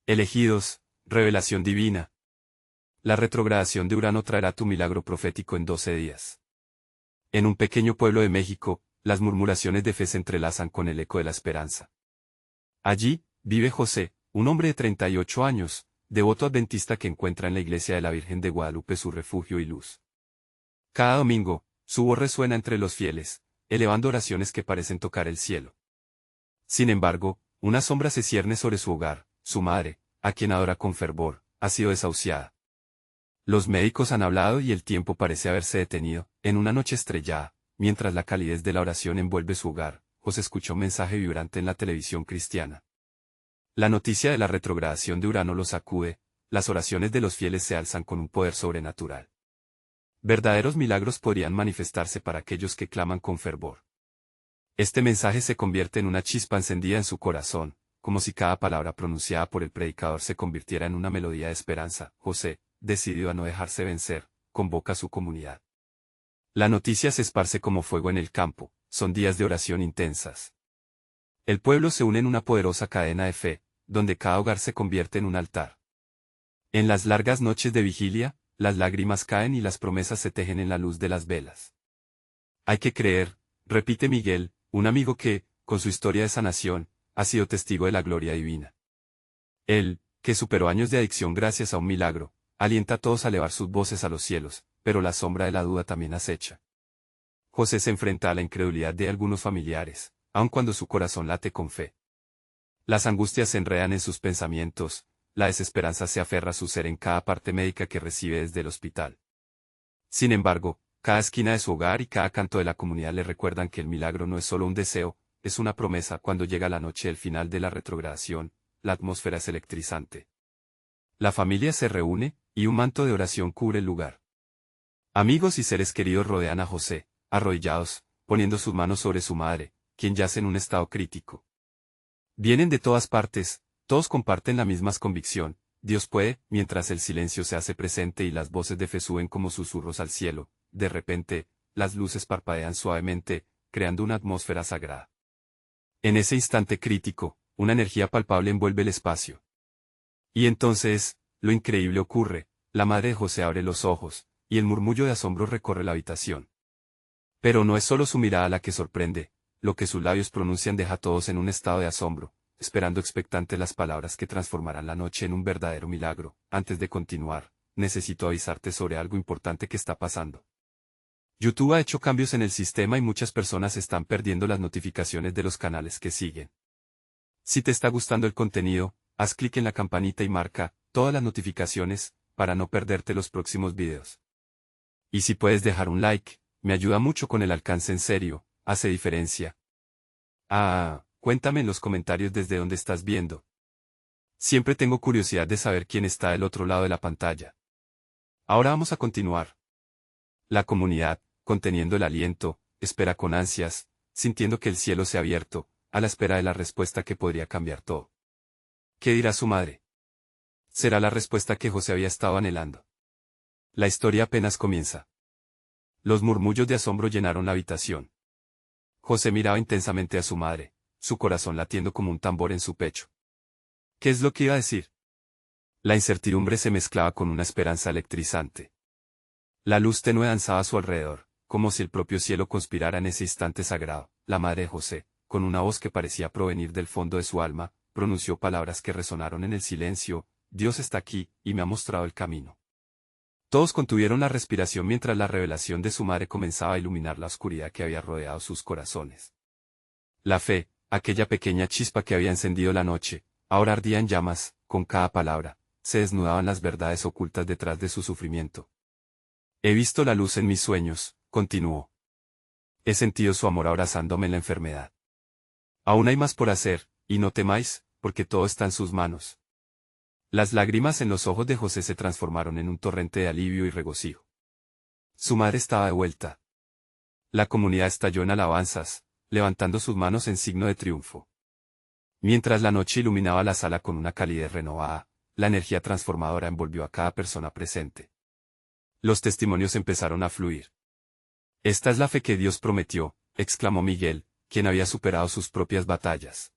Elegidos, revelación divina. La retrogradación de Urano traerá tu milagro profético en 12 días. En un pequeño pueblo de México, las murmuraciones de fe se entrelazan con el eco de la esperanza. Allí, vive José, un hombre de 38 años, devoto adventista que encuentra en la iglesia de la Virgen de Guadalupe su refugio y luz. Cada domingo, su voz resuena entre los fieles, elevando oraciones que parecen tocar el cielo. Sin embargo, una sombra se cierne sobre su hogar, su madre, a quien adora con fervor, ha sido desahuciada. Los médicos han hablado y el tiempo parece haberse detenido. En una noche estrellada, mientras la calidez de la oración envuelve su hogar, José escuchó un mensaje vibrante en la televisión cristiana. La noticia de la retrogradación de Urano lo sacude, las oraciones de los fieles se alzan con un poder sobrenatural. Verdaderos milagros podrían manifestarse para aquellos que claman con fervor. Este mensaje se convierte en una chispa encendida en su corazón, como si cada palabra pronunciada por el predicador se convirtiera en una melodía de esperanza. José, decidido a no dejarse vencer, convoca a su comunidad. La noticia se esparce como fuego en el campo, son días de oración intensas. El pueblo se une en una poderosa cadena de fe, donde cada hogar se convierte en un altar. En las largas noches de vigilia, las lágrimas caen y las promesas se tejen en la luz de las velas. Hay que creer, repite Miguel, un amigo que, con su historia de sanación, ha sido testigo de la gloria divina. Él, que superó años de adicción gracias a un milagro, alienta a todos a elevar sus voces a los cielos, pero la sombra de la duda también acecha. José se enfrenta a la incredulidad de algunos familiares, aun cuando su corazón late con fe. Las angustias se enredan en sus pensamientos, la desesperanza se aferra a su ser en cada parte médica que recibe desde el hospital. Sin embargo, cada esquina de su hogar y cada canto de la comunidad le recuerdan que el milagro no es solo un deseo, es una promesa. Cuando llega la noche del final de la retrogradación, la atmósfera es electrizante. La familia se reúne, y un manto de oración cubre el lugar. Amigos y seres queridos rodean a José, arrodillados, poniendo sus manos sobre su madre, quien yace en un estado crítico. Vienen de todas partes, todos comparten la misma convicción: Dios puede. Mientras el silencio se hace presente y las voces de fe suben como susurros al cielo, de repente, las luces parpadean suavemente, creando una atmósfera sagrada. En ese instante crítico, una energía palpable envuelve el espacio. Y entonces, lo increíble ocurre: la madre de José abre los ojos, y el murmullo de asombro recorre la habitación. Pero no es solo su mirada la que sorprende, lo que sus labios pronuncian deja a todos en un estado de asombro, esperando expectantes las palabras que transformarán la noche en un verdadero milagro. Antes de continuar, necesito avisarte sobre algo importante que está pasando. YouTube ha hecho cambios en el sistema y muchas personas están perdiendo las notificaciones de los canales que siguen. Si te está gustando el contenido, haz clic en la campanita y marca todas las notificaciones, para no perderte los próximos videos. Y si puedes dejar un like, me ayuda mucho con el alcance. En serio, hace diferencia. Cuéntame en los comentarios desde dónde estás viendo. Siempre tengo curiosidad de saber quién está del otro lado de la pantalla. Ahora vamos a continuar. La comunidad, conteniendo el aliento, espera con ansias, sintiendo que el cielo se ha abierto, a la espera de la respuesta que podría cambiar todo. ¿Qué dirá su madre? Será la respuesta que José había estado anhelando. La historia apenas comienza. Los murmullos de asombro llenaron la habitación. José miraba intensamente a su madre, su corazón latiendo como un tambor en su pecho. ¿Qué es lo que iba a decir? La incertidumbre se mezclaba con una esperanza electrizante. La luz tenue danzaba a su alrededor, como si el propio cielo conspirara en ese instante sagrado. La madre de José, con una voz que parecía provenir del fondo de su alma, pronunció palabras que resonaron en el silencio: Dios está aquí, y me ha mostrado el camino. Todos contuvieron la respiración mientras la revelación de su madre comenzaba a iluminar la oscuridad que había rodeado sus corazones. La fe, aquella pequeña chispa que había encendido la noche, ahora ardía en llamas. Con cada palabra, se desnudaban las verdades ocultas detrás de su sufrimiento. He visto la luz en mis sueños, continuó. He sentido su amor abrazándome en la enfermedad. Aún hay más por hacer, y no temáis, porque todo está en sus manos. Las lágrimas en los ojos de José se transformaron en un torrente de alivio y regocijo. Su madre estaba de vuelta. La comunidad estalló en alabanzas, levantando sus manos en signo de triunfo. Mientras la noche iluminaba la sala con una calidez renovada, la energía transformadora envolvió a cada persona presente. Los testimonios empezaron a fluir. Esta es la fe que Dios prometió, exclamó Miguel, quien había superado sus propias batallas.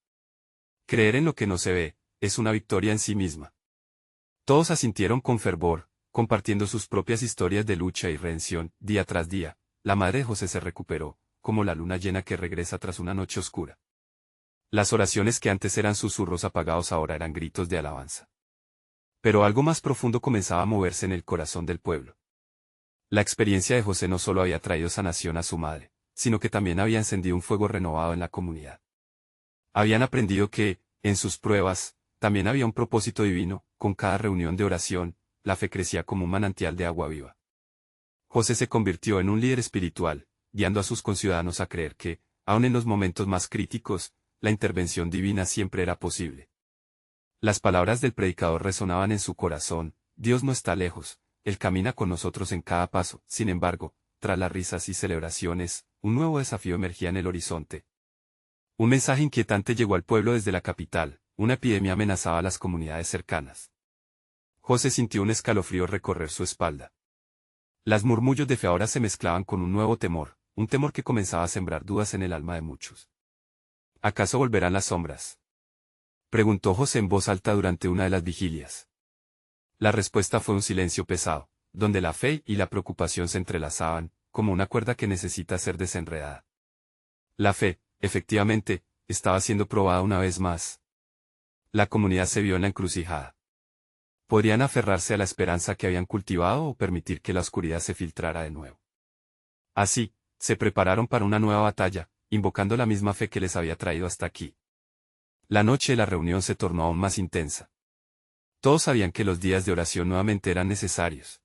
Creer en lo que no se ve, es una victoria en sí misma. Todos asintieron con fervor, compartiendo sus propias historias de lucha y redención. Día tras día, la madre de José se recuperó, como la luna llena que regresa tras una noche oscura. Las oraciones que antes eran susurros apagados ahora eran gritos de alabanza. Pero algo más profundo comenzaba a moverse en el corazón del pueblo. La experiencia de José no solo había traído sanación a su madre, sino que también había encendido un fuego renovado en la comunidad. Habían aprendido que, en sus pruebas, también había un propósito divino. Con cada reunión de oración, la fe crecía como un manantial de agua viva. José se convirtió en un líder espiritual, guiando a sus conciudadanos a creer que, aun en los momentos más críticos, la intervención divina siempre era posible. Las palabras del predicador resonaban en su corazón: Dios no está lejos, Él camina con nosotros en cada paso. Sin embargo, tras las risas y celebraciones, un nuevo desafío emergía en el horizonte. Un mensaje inquietante llegó al pueblo desde la capital: una epidemia amenazaba a las comunidades cercanas. José sintió un escalofrío recorrer su espalda. Las murmullos de fe ahora se mezclaban con un nuevo temor, un temor que comenzaba a sembrar dudas en el alma de muchos. ¿Acaso volverán las sombras?, preguntó José en voz alta durante una de las vigilias. La respuesta fue un silencio pesado, donde la fe y la preocupación se entrelazaban, como una cuerda que necesita ser desenredada. La fe, efectivamente, estaba siendo probada una vez más. La comunidad se vio en la encrucijada. ¿Podrían aferrarse a la esperanza que habían cultivado o permitir que la oscuridad se filtrara de nuevo? Así, se prepararon para una nueva batalla, invocando la misma fe que les había traído hasta aquí. La noche de la reunión se tornó aún más intensa. Todos sabían que los días de oración nuevamente eran necesarios.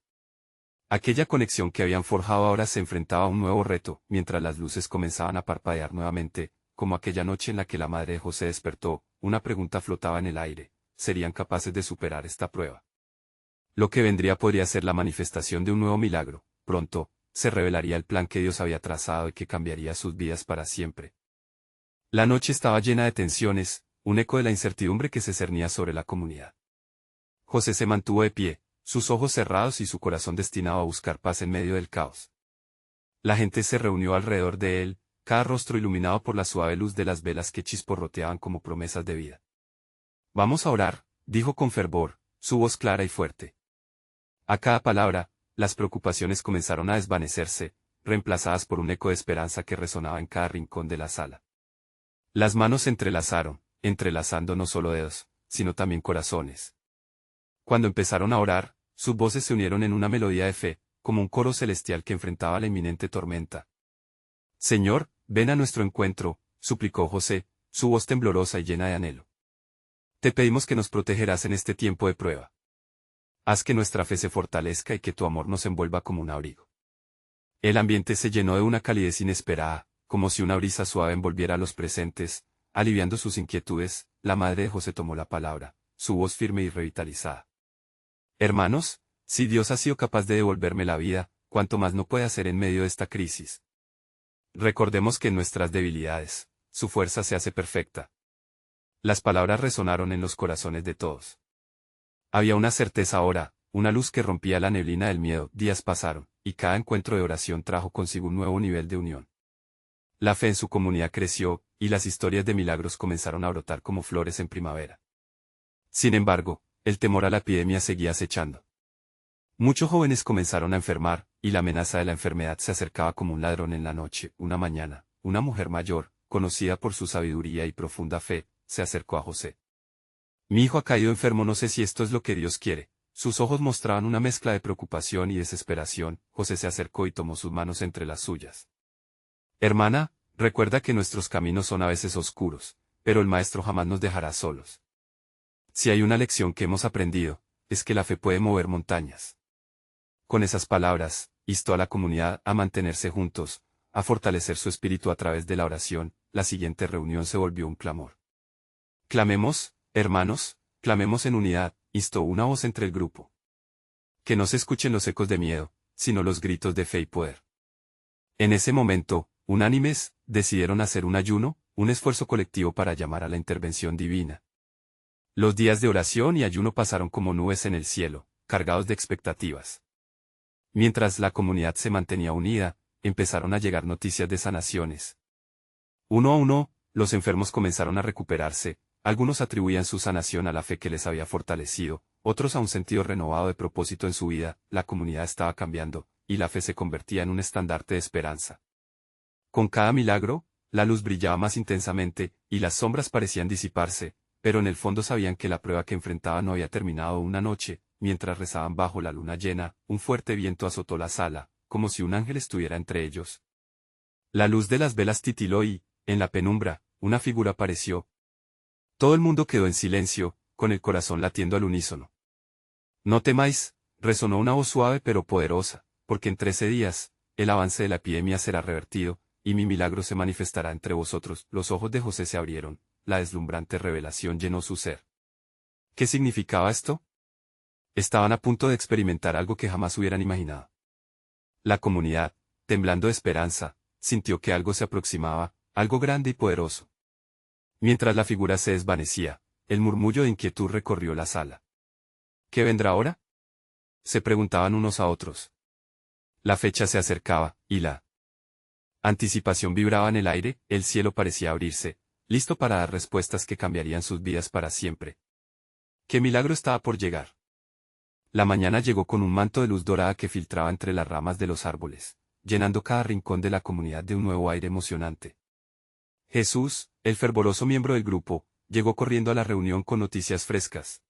Aquella conexión que habían forjado ahora se enfrentaba a un nuevo reto, mientras las luces comenzaban a parpadear nuevamente, como aquella noche en la que la madre de José despertó. Una pregunta flotaba en el aire: ¿serían capaces de superar esta prueba? Lo que vendría podría ser la manifestación de un nuevo milagro. Pronto, se revelaría el plan que Dios había trazado y que cambiaría sus vidas para siempre. La noche estaba llena de tensiones, un eco de la incertidumbre que se cernía sobre la comunidad. José se mantuvo de pie, sus ojos cerrados y su corazón destinado a buscar paz en medio del caos. La gente se reunió alrededor de él, cada rostro iluminado por la suave luz de las velas que chisporroteaban como promesas de vida. «Vamos a orar», dijo con fervor, su voz clara y fuerte. A cada palabra, las preocupaciones comenzaron a desvanecerse, reemplazadas por un eco de esperanza que resonaba en cada rincón de la sala. Las manos se entrelazaron, entrelazando no solo dedos, sino también corazones. Cuando empezaron a orar, sus voces se unieron en una melodía de fe, como un coro celestial que enfrentaba la inminente tormenta. «Señor, ven a nuestro encuentro», suplicó José, su voz temblorosa y llena de anhelo. «Te pedimos que nos protegerás en este tiempo de prueba. Haz que nuestra fe se fortalezca y que tu amor nos envuelva como un abrigo». El ambiente se llenó de una calidez inesperada, como si una brisa suave envolviera a los presentes, aliviando sus inquietudes. La madre de José tomó la palabra, su voz firme y revitalizada. «Hermanos, si Dios ha sido capaz de devolverme la vida, ¿cuánto más no puede hacer en medio de esta crisis? Recordemos que en nuestras debilidades, su fuerza se hace perfecta». Las palabras resonaron en los corazones de todos. Había una certeza ahora, una luz que rompía la neblina del miedo. Días pasaron, y cada encuentro de oración trajo consigo un nuevo nivel de unión. La fe en su comunidad creció, y las historias de milagros comenzaron a brotar como flores en primavera. Sin embargo, el temor a la epidemia seguía acechando. Muchos jóvenes comenzaron a enfermar, y la amenaza de la enfermedad se acercaba como un ladrón en la noche. Una mañana, una mujer mayor, conocida por su sabiduría y profunda fe, se acercó a José. «Mi hijo ha caído enfermo, no sé si esto es lo que Dios quiere». Sus ojos mostraban una mezcla de preocupación y desesperación. José se acercó y tomó sus manos entre las suyas. «Hermana, recuerda que nuestros caminos son a veces oscuros, pero el Maestro jamás nos dejará solos. Si hay una lección que hemos aprendido, es que la fe puede mover montañas». Con esas palabras, instó a la comunidad a mantenerse juntos, a fortalecer su espíritu a través de la oración. La siguiente reunión se volvió un clamor. «Clamemos, hermanos, clamemos en unidad», instó una voz entre el grupo. «Que no se escuchen los ecos de miedo, sino los gritos de fe y poder». En ese momento, unánimes, decidieron hacer un ayuno, un esfuerzo colectivo para llamar a la intervención divina. Los días de oración y ayuno pasaron como nubes en el cielo, cargados de expectativas. Mientras la comunidad se mantenía unida, empezaron a llegar noticias de sanaciones. Uno a uno, los enfermos comenzaron a recuperarse, Algunos atribuían su sanación a la fe que les había fortalecido, otros a un sentido renovado de propósito en su vida. La comunidad estaba cambiando, y la fe se convertía en un estandarte de esperanza. Con cada milagro, la luz brillaba más intensamente, y las sombras parecían disiparse, pero en el fondo sabían que la prueba que enfrentaban no había terminado una noche. Mientras rezaban bajo la luna llena, un fuerte viento azotó la sala, como si un ángel estuviera entre ellos. La luz de las velas titiló y, en la penumbra, una figura apareció. Todo el mundo quedó en silencio, con el corazón latiendo al unísono. No temáis, resonó una voz suave pero poderosa, porque en 13 días, el avance de la epidemia será revertido, y mi milagro se manifestará entre vosotros. Los ojos de José se abrieron, la deslumbrante revelación llenó su ser. ¿Qué significaba esto? Estaban a punto de experimentar algo que jamás hubieran imaginado. La comunidad, temblando de esperanza, sintió que algo se aproximaba, algo grande y poderoso. Mientras la figura se desvanecía, el murmullo de inquietud recorrió la sala. ¿Qué vendrá ahora?, se preguntaban unos a otros. La fecha se acercaba, y la anticipación vibraba en el aire. El cielo parecía abrirse, listo para dar respuestas que cambiarían sus vidas para siempre. ¿Qué milagro estaba por llegar? La mañana llegó con un manto de luz dorada que filtraba entre las ramas de los árboles, llenando cada rincón de la comunidad de un nuevo aire emocionante. Jesús, el fervoroso miembro del grupo, llegó corriendo a la reunión con noticias frescas.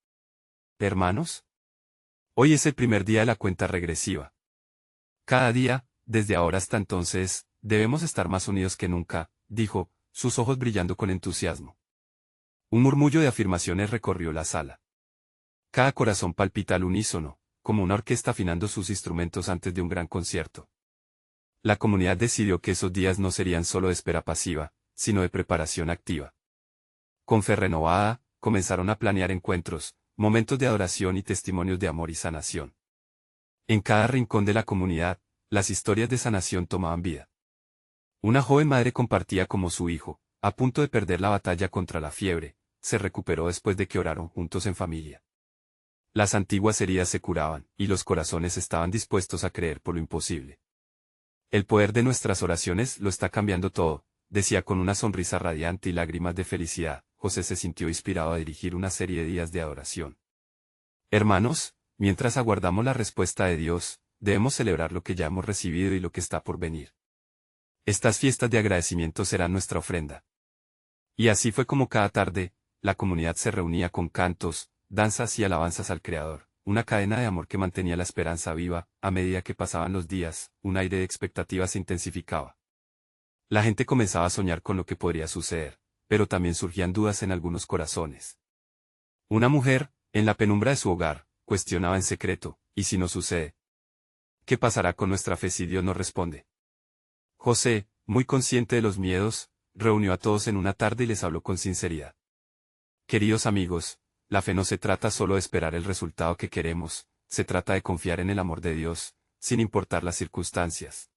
Hermanos, hoy es el primer día de la cuenta regresiva. Cada día, desde ahora hasta entonces, debemos estar más unidos que nunca, dijo, sus ojos brillando con entusiasmo. Un murmullo de afirmaciones recorrió la sala. Cada corazón palpita al unísono, como una orquesta afinando sus instrumentos antes de un gran concierto. La comunidad decidió que esos días no serían solo de espera pasiva, sino de preparación activa. Con fe renovada, comenzaron a planear encuentros, momentos de adoración y testimonios de amor y sanación. En cada rincón de la comunidad, las historias de sanación tomaban vida. Una joven madre compartía cómo su hijo, a punto de perder la batalla contra la fiebre, se recuperó después de que oraron juntos en familia. Las antiguas heridas se curaban, y los corazones estaban dispuestos a creer por lo imposible. El poder de nuestras oraciones lo está cambiando todo, decía con una sonrisa radiante y lágrimas de felicidad. José se sintió inspirado a dirigir una serie de días de adoración. Hermanos, mientras aguardamos la respuesta de Dios, debemos celebrar lo que ya hemos recibido y lo que está por venir. Estas fiestas de agradecimiento serán nuestra ofrenda. Y así fue como cada tarde, la comunidad se reunía con cantos, danzas y alabanzas al Creador, una cadena de amor que mantenía la esperanza viva. A medida que pasaban los días, un aire de expectativa se intensificaba. La gente comenzaba a soñar con lo que podría suceder, pero también surgían dudas en algunos corazones. Una mujer, en la penumbra de su hogar, cuestionaba en secreto, ¿y si no sucede? ¿Qué pasará con nuestra fe si Dios no responde? José, muy consciente de los miedos, reunió a todos en una tarde y les habló con sinceridad. Queridos amigos, la fe no se trata solo de esperar el resultado que queremos, se trata de confiar en el amor de Dios, sin importar las circunstancias.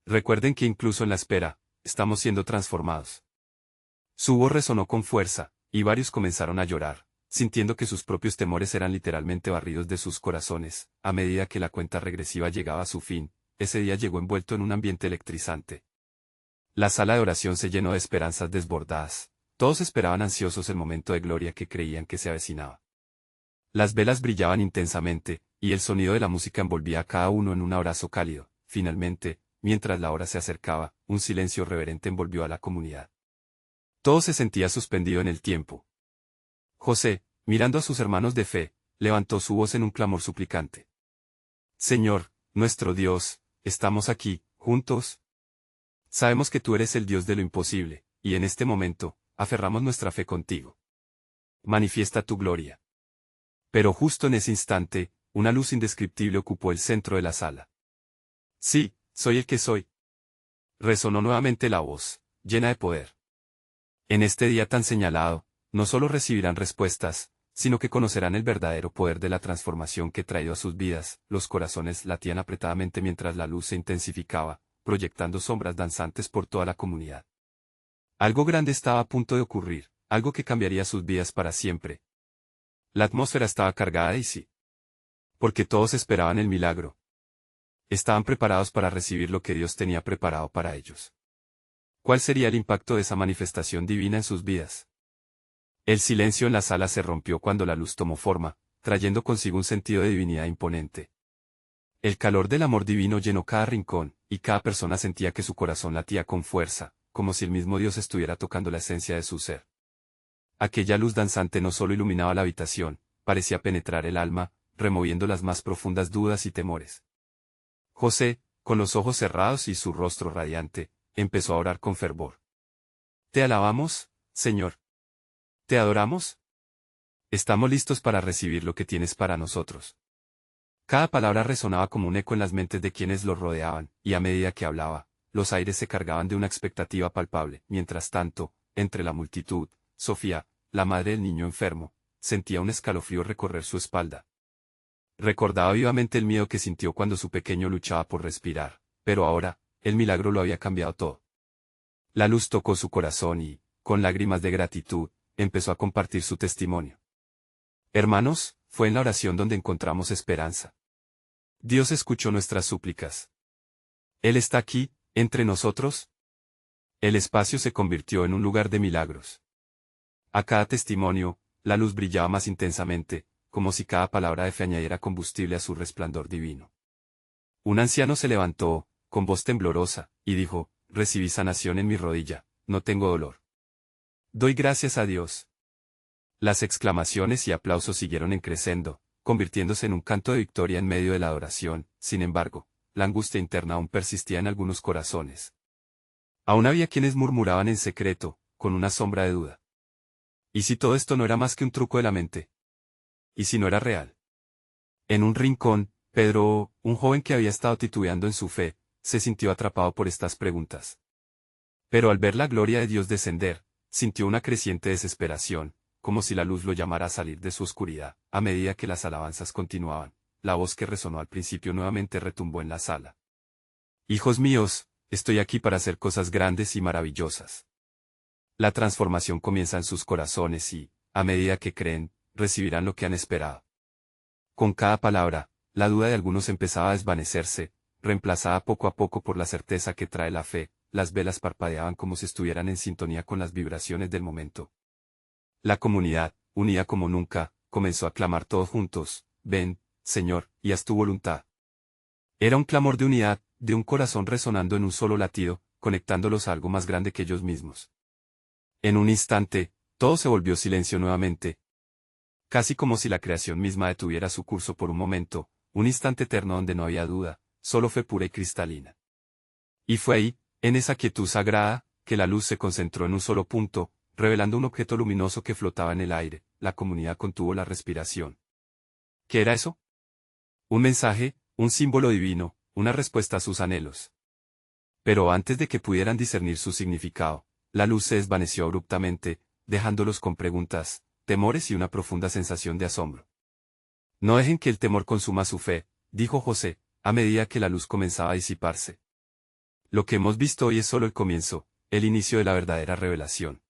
Recuerden que incluso en la espera, estamos siendo transformados. Su voz resonó con fuerza, y varios comenzaron a llorar, sintiendo que sus propios temores eran literalmente barridos de sus corazones. A medida que la cuenta regresiva llegaba a su fin, ese día llegó envuelto en un ambiente electrizante. La sala de oración se llenó de esperanzas desbordadas. Todos esperaban ansiosos el momento de gloria que creían que se avecinaba. Las velas brillaban intensamente, y el sonido de la música envolvía a cada uno en un abrazo cálido. Finalmente, mientras la hora se acercaba, un silencio reverente envolvió a la comunidad. Todo se sentía suspendido en el tiempo. José, mirando a sus hermanos de fe, levantó su voz en un clamor suplicante. Señor, nuestro Dios, estamos aquí, juntos. Sabemos que tú eres el Dios de lo imposible, y en este momento, aferramos nuestra fe contigo. Manifiesta tu gloria. Pero justo en ese instante, una luz indescriptible ocupó el centro de la sala. Sí, soy el que soy. Resonó nuevamente la voz, llena de poder. En este día tan señalado, no solo recibirán respuestas, sino que conocerán el verdadero poder de la transformación que traído a sus vidas. Los corazones latían apretadamente mientras la luz se intensificaba, proyectando sombras danzantes por toda la comunidad. Algo grande estaba a punto de ocurrir, algo que cambiaría sus vidas para siempre. La atmósfera estaba cargada y sí. Porque todos esperaban el milagro. Estaban preparados para recibir lo que Dios tenía preparado para ellos. ¿Cuál sería el impacto de esa manifestación divina en sus vidas? El silencio en la sala se rompió cuando la luz tomó forma, trayendo consigo un sentido de divinidad imponente. El calor del amor divino llenó cada rincón, y cada persona sentía que su corazón latía con fuerza, como si el mismo Dios estuviera tocando la esencia de su ser. Aquella luz danzante no solo iluminaba la habitación, parecía penetrar el alma, removiendo las más profundas dudas y temores. José, con los ojos cerrados y su rostro radiante, empezó a orar con fervor. Te alabamos, Señor. Te adoramos. Estamos listos para recibir lo que tienes para nosotros. Cada palabra resonaba como un eco en las mentes de quienes lo rodeaban, y a medida que hablaba, los aires se cargaban de una expectativa palpable. Mientras tanto, entre la multitud, Sofía, la madre del niño enfermo, sentía un escalofrío recorrer su espalda. Recordaba vivamente el miedo que sintió cuando su pequeño luchaba por respirar, pero ahora, el milagro lo había cambiado todo. La luz tocó su corazón y, con lágrimas de gratitud, empezó a compartir su testimonio. Hermanos, fue en la oración donde encontramos esperanza. Dios escuchó nuestras súplicas. Él está aquí, entre nosotros. El espacio se convirtió en un lugar de milagros. A cada testimonio, la luz brillaba más intensamente, como si cada palabra de fe añadiera combustible a su resplandor divino. Un anciano se levantó, con voz temblorosa, y dijo, recibí sanación en mi rodilla, no tengo dolor. Doy gracias a Dios. Las exclamaciones y aplausos siguieron creciendo, convirtiéndose en un canto de victoria en medio de la adoración. Sin embargo, la angustia interna aún persistía en algunos corazones. Aún había quienes murmuraban en secreto, con una sombra de duda. ¿Y si todo esto no era más que un truco de la mente? ¿Y si no era real? En un rincón, Pedro, un joven que había estado titubeando en su fe, se sintió atrapado por estas preguntas. Pero al ver la gloria de Dios descender, sintió una creciente desesperación, como si la luz lo llamara a salir de su oscuridad. A medida que las alabanzas continuaban, la voz que resonó al principio nuevamente retumbó en la sala. Hijos míos, estoy aquí para hacer cosas grandes y maravillosas. La transformación comienza en sus corazones y, a medida que creen, recibirán lo que han esperado. Con cada palabra, la duda de algunos empezaba a desvanecerse, reemplazada poco a poco por la certeza que trae la fe. Las velas parpadeaban como si estuvieran en sintonía con las vibraciones del momento. La comunidad, unida como nunca, comenzó a clamar todos juntos, ven, Señor, y haz tu voluntad. Era un clamor de unidad, de un corazón resonando en un solo latido, conectándolos a algo más grande que ellos mismos. En un instante, todo se volvió silencio nuevamente. Casi como si la creación misma detuviera su curso por un momento, un instante eterno donde no había duda, solo fe pura y cristalina. Y fue ahí, en esa quietud sagrada, que la luz se concentró en un solo punto, revelando un objeto luminoso que flotaba en el aire. La comunidad contuvo la respiración. ¿Qué era eso? Un mensaje, un símbolo divino, una respuesta a sus anhelos. Pero antes de que pudieran discernir su significado, la luz se desvaneció abruptamente, dejándolos con preguntas, temores y una profunda sensación de asombro. No dejen que el temor consuma su fe, dijo José, a medida que la luz comenzaba a disiparse. Lo que hemos visto hoy es solo el comienzo, el inicio de la verdadera revelación.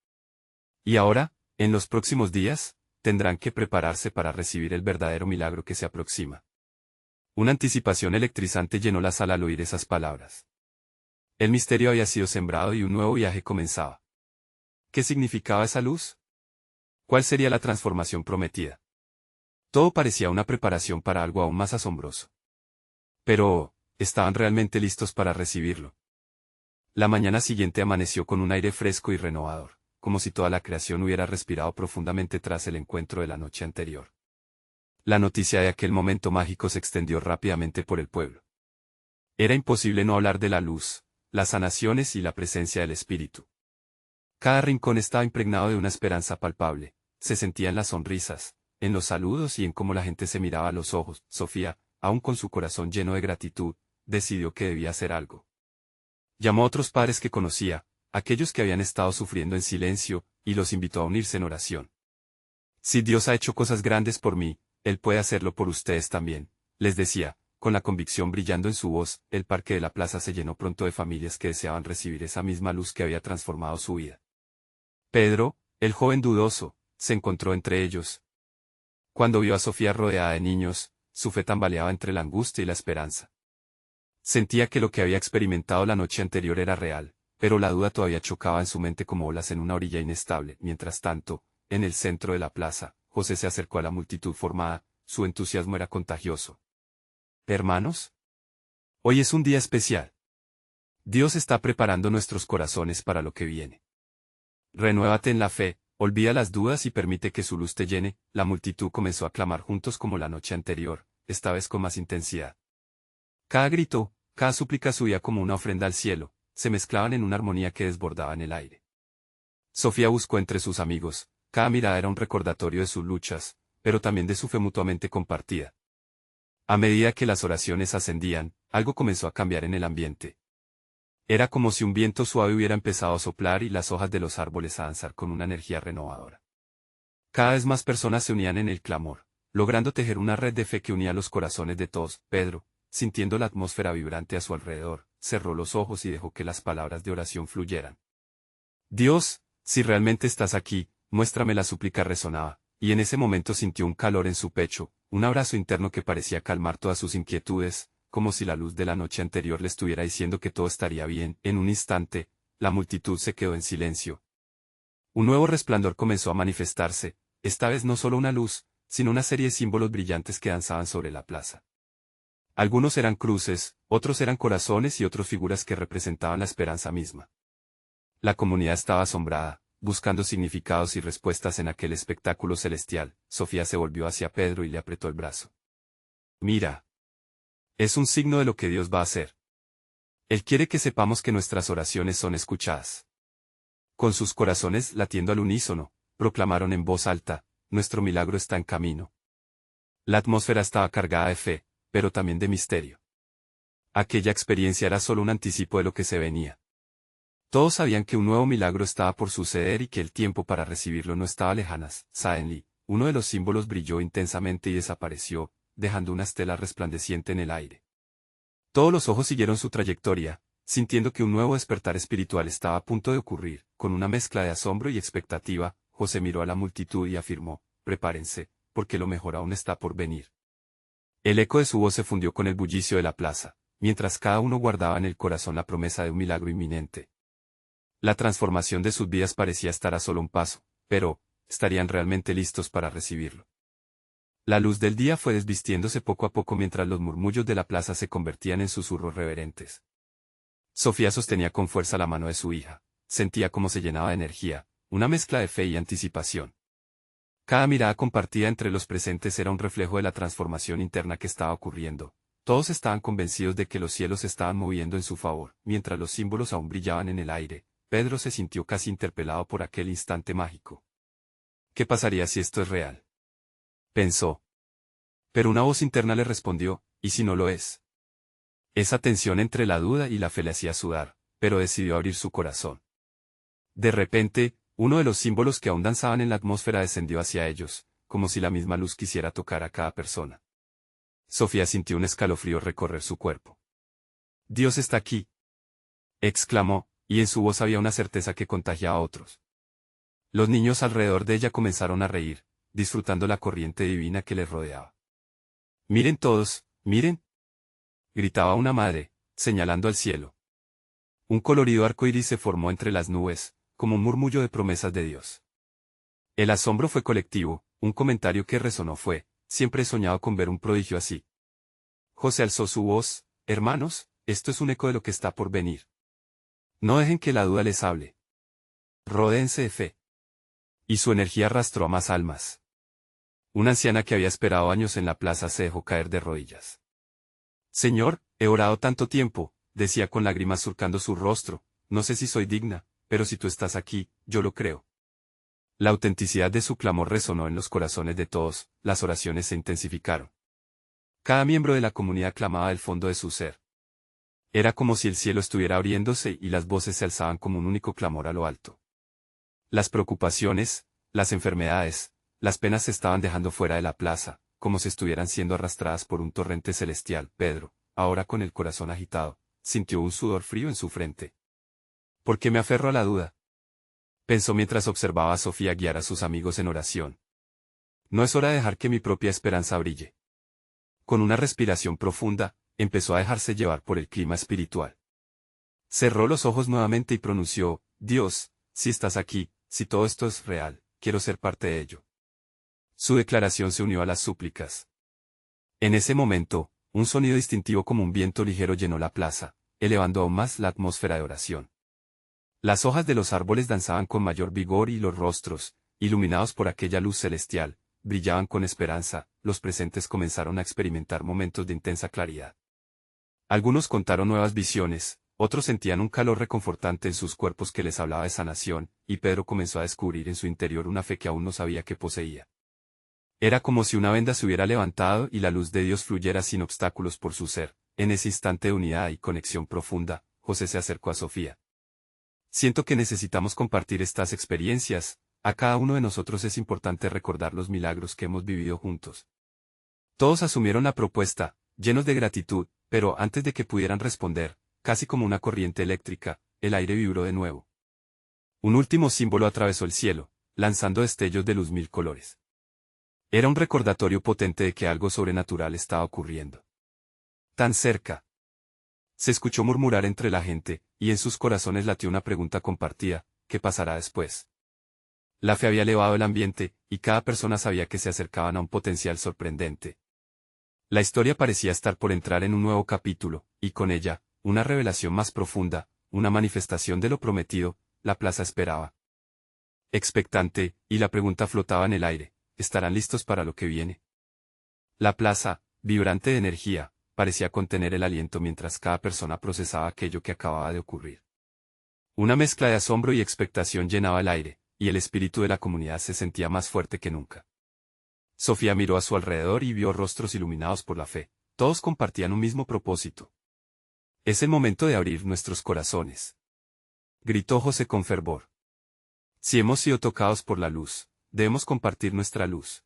Y ahora, en los próximos días, tendrán que prepararse para recibir el verdadero milagro que se aproxima. Una anticipación electrizante llenó la sala al oír esas palabras. El misterio había sido sembrado y un nuevo viaje comenzaba. ¿Qué significaba esa luz? ¿Cuál sería la transformación prometida? Todo parecía una preparación para algo aún más asombroso. Pero, ¿estaban realmente listos para recibirlo? La mañana siguiente amaneció con un aire fresco y renovador, como si toda la creación hubiera respirado profundamente tras el encuentro de la noche anterior. La noticia de aquel momento mágico se extendió rápidamente por el pueblo. Era imposible no hablar de la luz, las sanaciones y la presencia del Espíritu. Cada rincón estaba impregnado de una esperanza palpable, se sentía en las sonrisas, en los saludos y en cómo la gente se miraba a los ojos. Sofía, aún con su corazón lleno de gratitud, decidió que debía hacer algo. Llamó a otros padres que conocía, aquellos que habían estado sufriendo en silencio, y los invitó a unirse en oración. Si Dios ha hecho cosas grandes por mí, Él puede hacerlo por ustedes también, les decía, con la convicción brillando en su voz. El parque de la plaza se llenó pronto de familias que deseaban recibir esa misma luz que había transformado su vida. Pedro, el joven dudoso, se encontró entre ellos. Cuando vio a Sofía rodeada de niños, su fe tambaleaba entre la angustia y la esperanza. Sentía que lo que había experimentado la noche anterior era real, pero la duda todavía chocaba en su mente como olas en una orilla inestable. Mientras tanto, en el centro de la plaza, José se acercó a la multitud formada, su entusiasmo era contagioso. Hermanos, hoy es un día especial. Dios está preparando nuestros corazones para lo que viene. Renuévate en la fe, olvida las dudas y permite que su luz te llene. La multitud comenzó a clamar juntos como la noche anterior, esta vez con más intensidad. Cada grito, cada súplica subía como una ofrenda al cielo, se mezclaban en una armonía que desbordaba en el aire. Sofía buscó entre sus amigos, cada mirada era un recordatorio de sus luchas, pero también de su fe mutuamente compartida. A medida que las oraciones ascendían, algo comenzó a cambiar en el ambiente. Era como si un viento suave hubiera empezado a soplar y las hojas de los árboles a danzar con una energía renovadora. Cada vez más personas se unían en el clamor, logrando tejer una red de fe que unía los corazones de todos. Pedro, sintiendo la atmósfera vibrante a su alrededor, cerró los ojos y dejó que las palabras de oración fluyeran. Dios, si realmente estás aquí, muéstrame. La súplica resonaba, y en ese momento sintió un calor en su pecho, un abrazo interno que parecía calmar todas sus inquietudes, como si la luz de la noche anterior le estuviera diciendo que todo estaría bien. En un instante, la multitud se quedó en silencio. Un nuevo resplandor comenzó a manifestarse, esta vez no solo una luz, sino una serie de símbolos brillantes que danzaban sobre la plaza. Algunos eran cruces, otros eran corazones y otros figuras que representaban la esperanza misma. La comunidad estaba asombrada, buscando significados y respuestas en aquel espectáculo celestial. Sofía se volvió hacia Pedro y le apretó el brazo. Mira. Es un signo de lo que Dios va a hacer. Él quiere que sepamos que nuestras oraciones son escuchadas. Con sus corazones latiendo al unísono, proclamaron en voz alta, nuestro milagro está en camino. La atmósfera estaba cargada de fe, pero también de misterio. Aquella experiencia era solo un anticipo de lo que se venía. Todos sabían que un nuevo milagro estaba por suceder y que el tiempo para recibirlo no estaba lejanas. Suddenly, uno de los símbolos brilló intensamente y desapareció, dejando una estela resplandeciente en el aire. Todos los ojos siguieron su trayectoria, sintiendo que un nuevo despertar espiritual estaba a punto de ocurrir. Con una mezcla de asombro y expectativa, José miró a la multitud y afirmó, prepárense, porque lo mejor aún está por venir. El eco de su voz se fundió con el bullicio de la plaza, mientras cada uno guardaba en el corazón la promesa de un milagro inminente. La transformación de sus vidas parecía estar a solo un paso, pero, ¿estarían realmente listos para recibirlo? La luz del día fue desvistiéndose poco a poco mientras los murmullos de la plaza se convertían en susurros reverentes. Sofía sostenía con fuerza la mano de su hija, sentía cómo se llenaba de energía, una mezcla de fe y anticipación. Cada mirada compartida entre los presentes era un reflejo de la transformación interna que estaba ocurriendo. Todos estaban convencidos de que los cielos se estaban moviendo en su favor. Mientras los símbolos aún brillaban en el aire, Pedro se sintió casi interpelado por aquel instante mágico. ¿Qué pasaría si esto es real?, pensó. Pero una voz interna le respondió, ¿y si no lo es? Esa tensión entre la duda y la fe le hacía sudar, pero decidió abrir su corazón. De repente, uno de los símbolos que aún danzaban en la atmósfera descendió hacia ellos, como si la misma luz quisiera tocar a cada persona. Sofía sintió un escalofrío recorrer su cuerpo. Dios está aquí, exclamó, y en su voz había una certeza que contagiaba a otros. Los niños alrededor de ella comenzaron a reír, disfrutando la corriente divina que les rodeaba. Miren todos, miren, gritaba una madre, señalando al cielo. Un colorido arco iris se formó entre las nubes, como un murmullo de promesas de Dios. El asombro fue colectivo, un comentario que resonó fue, siempre he soñado con ver un prodigio así. José alzó su voz, hermanos, esto es un eco de lo que está por venir. No dejen que la duda les hable. Rodéense de fe. Y su energía arrastró a más almas. Una anciana que había esperado años en la plaza se dejó caer de rodillas. Señor, he orado tanto tiempo, decía con lágrimas surcando su rostro, no sé si soy digna, pero si tú estás aquí, yo lo creo. La autenticidad de su clamor resonó en los corazones de todos, las oraciones se intensificaron. Cada miembro de la comunidad clamaba del fondo de su ser. Era como si el cielo estuviera abriéndose y las voces se alzaban como un único clamor a lo alto. Las preocupaciones, las enfermedades, las penas se estaban dejando fuera de la plaza, como si estuvieran siendo arrastradas por un torrente celestial. Pedro, ahora con el corazón agitado, sintió un sudor frío en su frente. ¿Por qué me aferro a la duda?, pensó mientras observaba a Sofía guiar a sus amigos en oración. No es hora de dejar que mi propia esperanza brille. Con una respiración profunda, empezó a dejarse llevar por el clima espiritual. Cerró los ojos nuevamente y pronunció, Dios, si estás aquí, si todo esto es real, quiero ser parte de ello. Su declaración se unió a las súplicas. En ese momento, un sonido distintivo como un viento ligero llenó la plaza, elevando aún más la atmósfera de oración. Las hojas de los árboles danzaban con mayor vigor y los rostros, iluminados por aquella luz celestial, brillaban con esperanza. Los presentes comenzaron a experimentar momentos de intensa claridad. Algunos contaron nuevas visiones, otros sentían un calor reconfortante en sus cuerpos que les hablaba de sanación, y Pedro comenzó a descubrir en su interior una fe que aún no sabía que poseía. Era como si una venda se hubiera levantado y la luz de Dios fluyera sin obstáculos por su ser. En ese instante de unidad y conexión profunda, José se acercó a Sofía. Siento que necesitamos compartir estas experiencias. A cada uno de nosotros es importante recordar los milagros que hemos vivido juntos. Todos asumieron la propuesta, llenos de gratitud, pero antes de que pudieran responder, casi como una corriente eléctrica, el aire vibró de nuevo. Un último símbolo atravesó el cielo, lanzando destellos de luz mil colores. Era un recordatorio potente de que algo sobrenatural estaba ocurriendo. Tan cerca. Se escuchó murmurar entre la gente, y en sus corazones latió una pregunta compartida: ¿qué pasará después? La fe había elevado el ambiente, y cada persona sabía que se acercaban a un potencial sorprendente. La historia parecía estar por entrar en un nuevo capítulo, y con ella, una revelación más profunda, una manifestación de lo prometido. La plaza esperaba, expectante, y la pregunta flotaba en el aire: ¿estarán listos para lo que viene? La plaza, vibrante de energía, parecía contener el aliento mientras cada persona procesaba aquello que acababa de ocurrir. Una mezcla de asombro y expectación llenaba el aire, y el espíritu de la comunidad se sentía más fuerte que nunca. Sofía miró a su alrededor y vio rostros iluminados por la fe. Todos compartían un mismo propósito. Es el momento de abrir nuestros corazones, gritó José con fervor. Si hemos sido tocados por la luz, debemos compartir nuestra luz.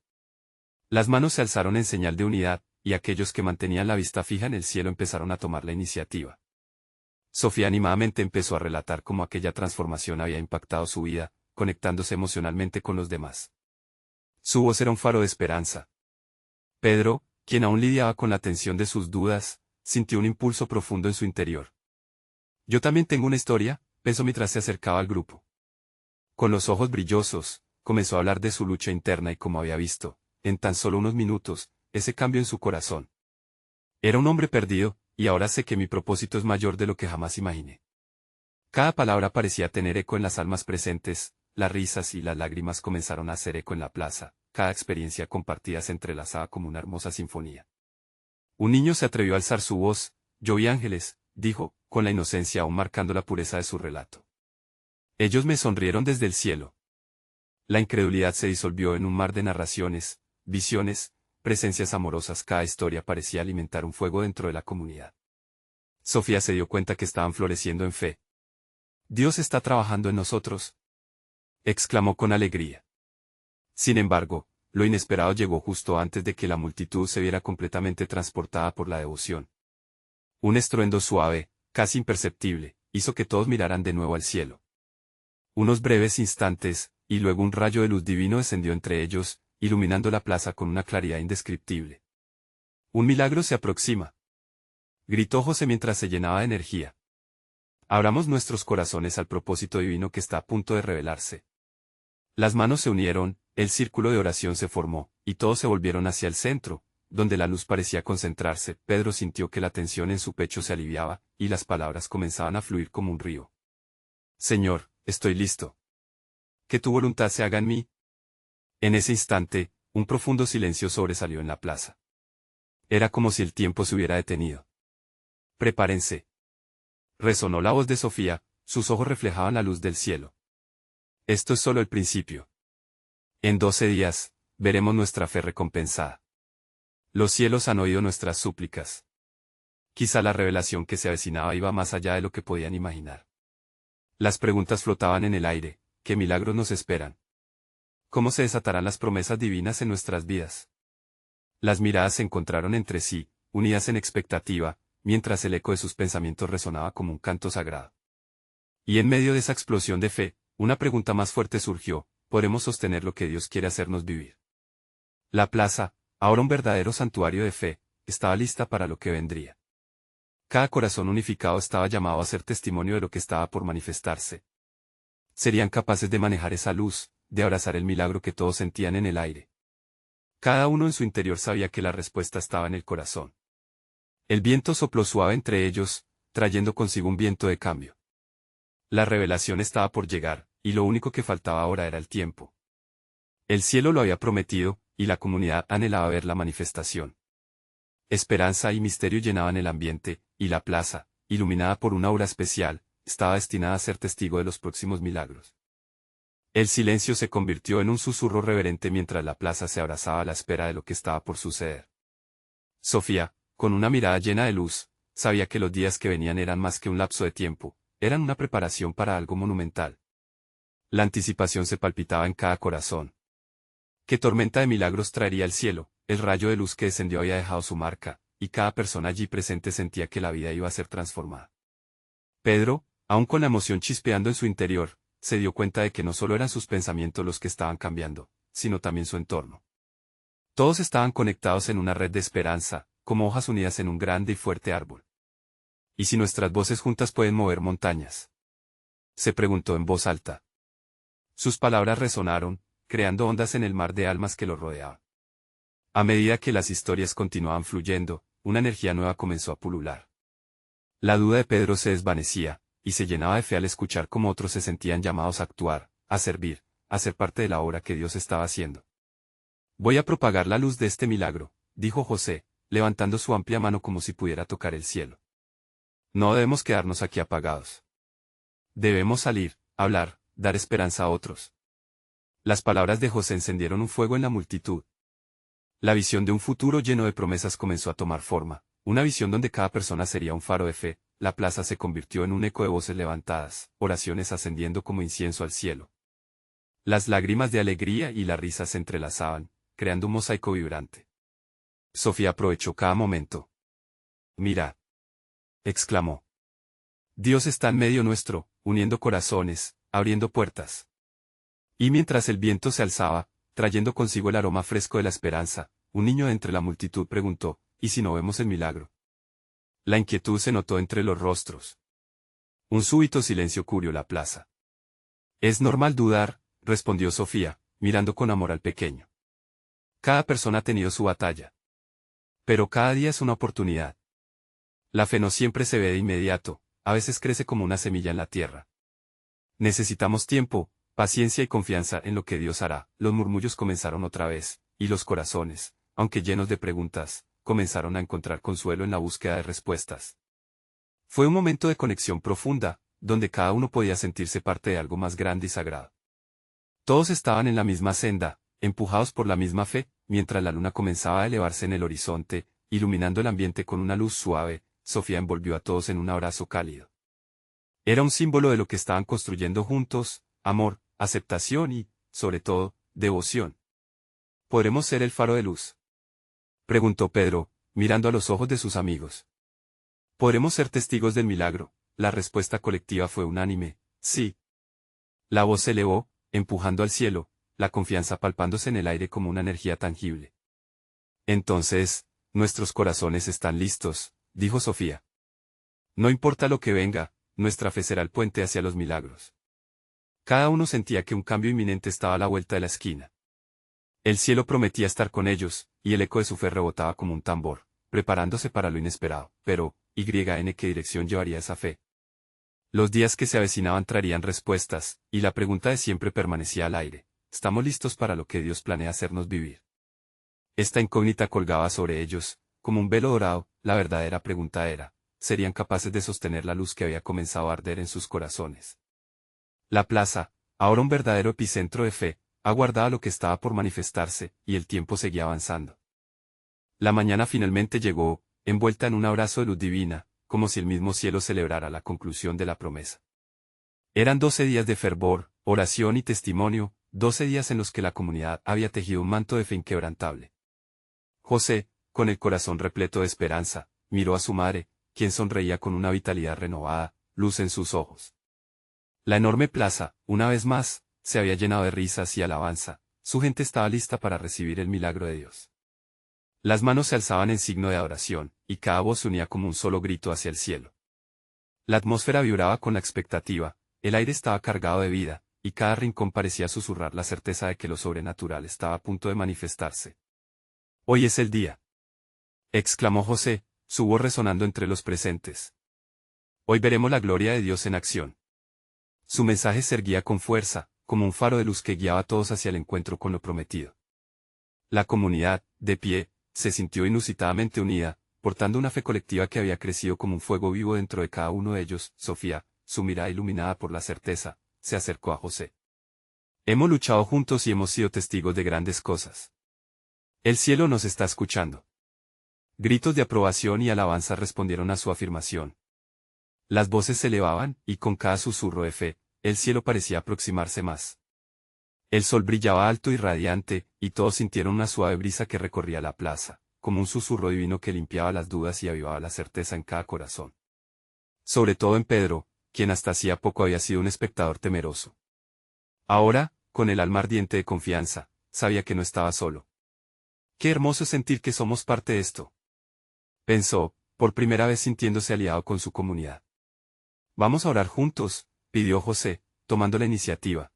Las manos se alzaron en señal de unidad, y aquellos que mantenían la vista fija en el cielo empezaron a tomar la iniciativa. Sofía animadamente empezó a relatar cómo aquella transformación había impactado su vida, conectándose emocionalmente con los demás. Su voz era un faro de esperanza. Pedro, quien aún lidiaba con la tensión de sus dudas, sintió un impulso profundo en su interior. Yo también tengo una historia, pensó mientras se acercaba al grupo. Con los ojos brillosos, comenzó a hablar de su lucha interna y cómo había visto, en tan solo unos minutos, ese cambio en su corazón. Era un hombre perdido, y ahora sé que mi propósito es mayor de lo que jamás imaginé. Cada palabra parecía tener eco en las almas presentes, las risas y las lágrimas comenzaron a hacer eco en la plaza, cada experiencia compartida se entrelazaba como una hermosa sinfonía. Un niño se atrevió a alzar su voz: yo vi ángeles, dijo, con la inocencia aún marcando la pureza de su relato. Ellos me sonrieron desde el cielo. La incredulidad se disolvió en un mar de narraciones, visiones, presencias amorosas. Cada historia parecía alimentar un fuego dentro de la comunidad. Sofía se dio cuenta que estaban floreciendo en fe. Dios está trabajando en nosotros, exclamó con alegría. Sin embargo, lo inesperado llegó justo antes de que la multitud se viera completamente transportada por la devoción. Un estruendo suave, casi imperceptible, hizo que todos miraran de nuevo al cielo. Unos breves instantes, y luego un rayo de luz divino descendió entre ellos, iluminando la plaza con una claridad indescriptible. Un milagro se aproxima, gritó José mientras se llenaba de energía. Abramos nuestros corazones al propósito divino que está a punto de revelarse. Las manos se unieron, el círculo de oración se formó, y todos se volvieron hacia el centro, donde la luz parecía concentrarse. Pedro sintió que la tensión en su pecho se aliviaba, y las palabras comenzaban a fluir como un río. Señor, estoy listo. Que tu voluntad se haga en mí. En ese instante, un profundo silencio sobresalió en la plaza. Era como si el tiempo se hubiera detenido. Prepárense. Resonó la voz de Sofía, sus ojos reflejaban la luz del cielo. Esto es solo el principio. En 12 días, veremos nuestra fe recompensada. Los cielos han oído nuestras súplicas. Quizá la revelación que se avecinaba iba más allá de lo que podían imaginar. Las preguntas flotaban en el aire: ¿qué milagros nos esperan? ¿Cómo se desatarán las promesas divinas en nuestras vidas? Las miradas se encontraron entre sí, unidas en expectativa, mientras el eco de sus pensamientos resonaba como un canto sagrado. Y en medio de esa explosión de fe, una pregunta más fuerte surgió: ¿podremos sostener lo que Dios quiere hacernos vivir? La plaza, ahora un verdadero santuario de fe, estaba lista para lo que vendría. Cada corazón unificado estaba llamado a ser testimonio de lo que estaba por manifestarse. ¿Serían capaces de manejar esa luz, de abrazar el milagro que todos sentían en el aire. Cada uno en su interior sabía que la respuesta estaba en el corazón. El viento sopló suave entre ellos, trayendo consigo un viento de cambio. La revelación estaba por llegar, y lo único que faltaba ahora era el tiempo. El cielo lo había prometido, y la comunidad anhelaba ver la manifestación. Esperanza y misterio llenaban el ambiente, y la plaza, iluminada por una aura especial, estaba destinada a ser testigo de los próximos milagros. El silencio se convirtió en un susurro reverente mientras la plaza se abrazaba a la espera de lo que estaba por suceder. Sofía, con una mirada llena de luz, sabía que los días que venían eran más que un lapso de tiempo, eran una preparación para algo monumental. La anticipación se palpitaba en cada corazón. ¿Qué tormenta de milagros traería el cielo? El rayo de luz que descendió había dejado su marca, y cada persona allí presente sentía que la vida iba a ser transformada. Pedro, aun con la emoción chispeando en su interior, se dio cuenta de que no solo eran sus pensamientos los que estaban cambiando, sino también su entorno. Todos estaban conectados en una red de esperanza, como hojas unidas en un grande y fuerte árbol. ¿Y si nuestras voces juntas pueden mover montañas? Se preguntó en voz alta. Sus palabras resonaron, creando ondas en el mar de almas que lo rodeaban. A medida que las historias continuaban fluyendo, una energía nueva comenzó a pulular. La duda de Pedro se desvanecía, y se llenaba de fe al escuchar cómo otros se sentían llamados a actuar, a servir, a ser parte de la obra que Dios estaba haciendo. Voy a propagar la luz de este milagro, dijo José, levantando su amplia mano como si pudiera tocar el cielo. No debemos quedarnos aquí apagados. Debemos salir, hablar, dar esperanza a otros. Las palabras de José encendieron un fuego en la multitud. La visión de un futuro lleno de promesas comenzó a tomar forma, una visión donde cada persona sería un faro de fe. La plaza se convirtió en un eco de voces levantadas, oraciones ascendiendo como incienso al cielo. Las lágrimas de alegría y la risa se entrelazaban, creando un mosaico vibrante. Sofía aprovechó cada momento. «Mirad», exclamó. «Dios está en medio nuestro, uniendo corazones, abriendo puertas». Y mientras el viento se alzaba, trayendo consigo el aroma fresco de la esperanza, un niño de entre la multitud preguntó, «¿Y si no vemos el milagro?». La inquietud se notó entre los rostros. Un súbito silencio cubrió la plaza. «Es normal dudar», respondió Sofía, mirando con amor al pequeño. «Cada persona ha tenido su batalla. Pero cada día es una oportunidad. La fe no siempre se ve de inmediato, a veces crece como una semilla en la tierra. Necesitamos tiempo, paciencia y confianza en lo que Dios hará». Los murmullos comenzaron otra vez, y los corazones, aunque llenos de preguntas, comenzaron a encontrar consuelo en la búsqueda de respuestas. Fue un momento de conexión profunda, donde cada uno podía sentirse parte de algo más grande y sagrado. Todos estaban en la misma senda, empujados por la misma fe, mientras la luna comenzaba a elevarse en el horizonte, iluminando el ambiente con una luz suave. Sofía envolvió a todos en un abrazo cálido. Era un símbolo de lo que estaban construyendo juntos: amor, aceptación y, sobre todo, devoción. ¿Podremos ser el faro de luz?, preguntó Pedro, mirando a los ojos de sus amigos. ¿Podremos ser testigos del milagro? La respuesta colectiva fue unánime: sí. La voz se elevó, empujando al cielo, la confianza palpándose en el aire como una energía tangible. «Entonces, nuestros corazones están listos», dijo Sofía. «No importa lo que venga, nuestra fe será el puente hacia los milagros». Cada uno sentía que un cambio inminente estaba a la vuelta de la esquina. El cielo prometía estar con ellos, y el eco de su fe rebotaba como un tambor, preparándose para lo inesperado. Pero, ¿en qué dirección llevaría esa fe? Los días que se avecinaban traerían respuestas, y la pregunta de siempre permanecía al aire: ¿estamos listos para lo que Dios planea hacernos vivir? Esta incógnita colgaba sobre ellos, como un velo dorado. La verdadera pregunta era: ¿serían capaces de sostener la luz que había comenzado a arder en sus corazones? La plaza, ahora un verdadero epicentro de fe, aguardaba lo que estaba por manifestarse, y el tiempo seguía avanzando. La mañana finalmente llegó, envuelta en un abrazo de luz divina, como si el mismo cielo celebrara la conclusión de la promesa. Eran 12 días de fervor, oración y testimonio, 12 días en los que la comunidad había tejido un manto de fe inquebrantable. José, con el corazón repleto de esperanza, miró a su madre, quien sonreía con una vitalidad renovada, luz en sus ojos. La enorme plaza, una vez más, se había llenado de risas y alabanza. Su gente estaba lista para recibir el milagro de Dios. Las manos se alzaban en signo de adoración, y cada voz se unía como un solo grito hacia el cielo. La atmósfera vibraba con la expectativa, el aire estaba cargado de vida, y cada rincón parecía susurrar la certeza de que lo sobrenatural estaba a punto de manifestarse. «Hoy es el día», exclamó José, su voz resonando entre los presentes. «Hoy veremos la gloria de Dios en acción». Su mensaje se erguía con fuerza, como un faro de luz que guiaba a todos hacia el encuentro con lo prometido. La comunidad, de pie, se sintió inusitadamente unida, portando una fe colectiva que había crecido como un fuego vivo dentro de cada uno de ellos. Sofía, su mirada iluminada por la certeza, se acercó a José. «Hemos luchado juntos y hemos sido testigos de grandes cosas. El cielo nos está escuchando». Gritos de aprobación y alabanza respondieron a su afirmación. Las voces se elevaban, y con cada susurro de fe, el cielo parecía aproximarse más. El sol brillaba alto y radiante, y todos sintieron una suave brisa que recorría la plaza, como un susurro divino que limpiaba las dudas y avivaba la certeza en cada corazón. Sobre todo en Pedro, quien hasta hacía poco había sido un espectador temeroso. Ahora, con el alma ardiente de confianza, sabía que no estaba solo. «Qué hermoso es sentir que somos parte de esto», pensó, por primera vez sintiéndose aliado con su comunidad. «Vamos a orar juntos», pidió José, tomando la iniciativa.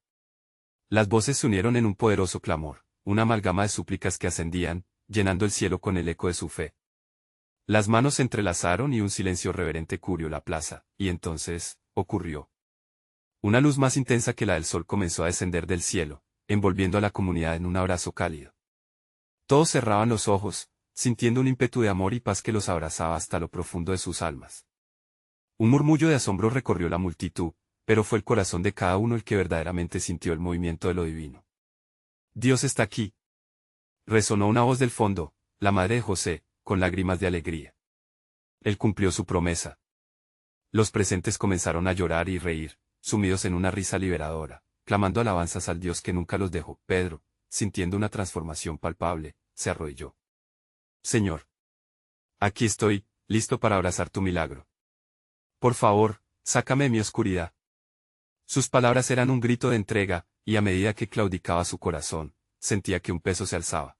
Las voces se unieron en un poderoso clamor, una amalgama de súplicas que ascendían, llenando el cielo con el eco de su fe. Las manos se entrelazaron y un silencio reverente cubrió la plaza, y entonces, ocurrió. Una luz más intensa que la del sol comenzó a descender del cielo, envolviendo a la comunidad en un abrazo cálido. Todos cerraban los ojos, sintiendo un ímpetu de amor y paz que los abrazaba hasta lo profundo de sus almas. Un murmullo de asombro recorrió la multitud, pero fue el corazón de cada uno el que verdaderamente sintió el movimiento de lo divino. «Dios está aquí», resonó una voz del fondo, la madre de José, con lágrimas de alegría. Él cumplió su promesa. Los presentes comenzaron a llorar y reír, sumidos en una risa liberadora, clamando alabanzas al Dios que nunca los dejó. Pedro, sintiendo una transformación palpable, se arrodilló. «Señor, aquí estoy, listo para abrazar tu milagro. Por favor, sácame de mi oscuridad». Sus palabras eran un grito de entrega, y a medida que claudicaba su corazón, sentía que un peso se alzaba.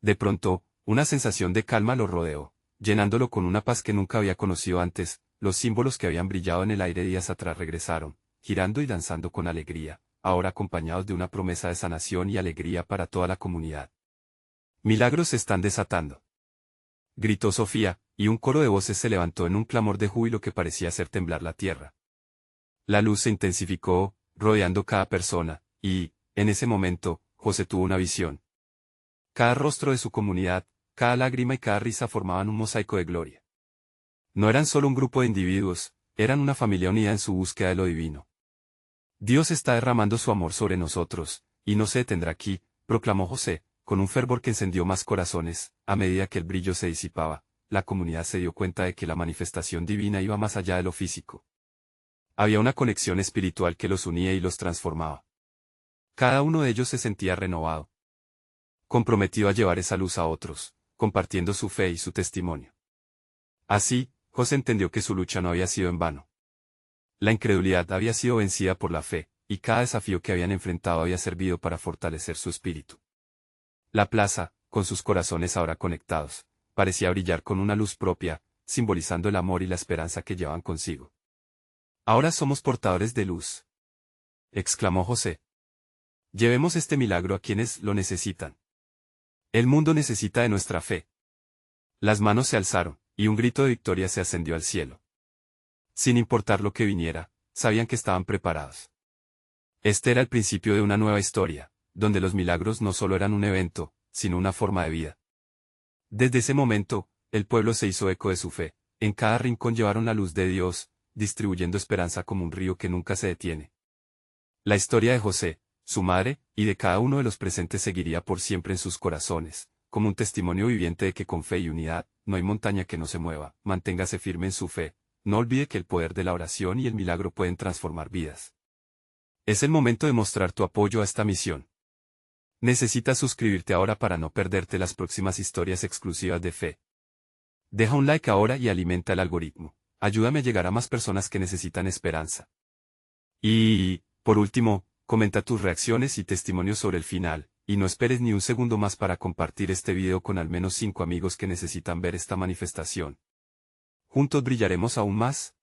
De pronto, una sensación de calma lo rodeó, llenándolo con una paz que nunca había conocido antes. Los símbolos que habían brillado en el aire días atrás regresaron, girando y danzando con alegría, ahora acompañados de una promesa de sanación y alegría para toda la comunidad. «Milagros se están desatando», gritó Sofía, y un coro de voces se levantó en un clamor de júbilo que parecía hacer temblar la tierra. La luz se intensificó, rodeando cada persona, y, en ese momento, José tuvo una visión. Cada rostro de su comunidad, cada lágrima y cada risa formaban un mosaico de gloria. No eran solo un grupo de individuos, eran una familia unida en su búsqueda de lo divino. «Dios está derramando su amor sobre nosotros, y no se detendrá aquí», proclamó José, con un fervor que encendió más corazones. A medida que el brillo se disipaba, la comunidad se dio cuenta de que la manifestación divina iba más allá de lo físico. Había una conexión espiritual que los unía y los transformaba. Cada uno de ellos se sentía renovado, comprometido a llevar esa luz a otros, compartiendo su fe y su testimonio. Así, José entendió que su lucha no había sido en vano. La incredulidad había sido vencida por la fe, y cada desafío que habían enfrentado había servido para fortalecer su espíritu. La plaza, con sus corazones ahora conectados, parecía brillar con una luz propia, simbolizando el amor y la esperanza que llevaban consigo. «Ahora somos portadores de luz», exclamó José. «Llevemos este milagro a quienes lo necesitan. El mundo necesita de nuestra fe». Las manos se alzaron, y un grito de victoria se ascendió al cielo. Sin importar lo que viniera, sabían que estaban preparados. Este era el principio de una nueva historia, donde los milagros no solo eran un evento, sino una forma de vida. Desde ese momento, el pueblo se hizo eco de su fe. En cada rincón llevaron la luz de Dios, distribuyendo esperanza como un río que nunca se detiene. La historia de José, su madre, y de cada uno de los presentes seguiría por siempre en sus corazones, como un testimonio viviente de que con fe y unidad, no hay montaña que no se mueva. Manténgase firme en su fe, no olvide que el poder de la oración y el milagro pueden transformar vidas. Es el momento de mostrar tu apoyo a esta misión. Necesitas suscribirte ahora para no perderte las próximas historias exclusivas de fe. Deja un like ahora y alimenta el algoritmo. Ayúdame a llegar a más personas que necesitan esperanza. Y, por último, comenta tus reacciones y testimonios sobre el final, y no esperes ni un segundo más para compartir este video con al menos 5 amigos que necesitan ver esta manifestación. Juntos brillaremos aún más.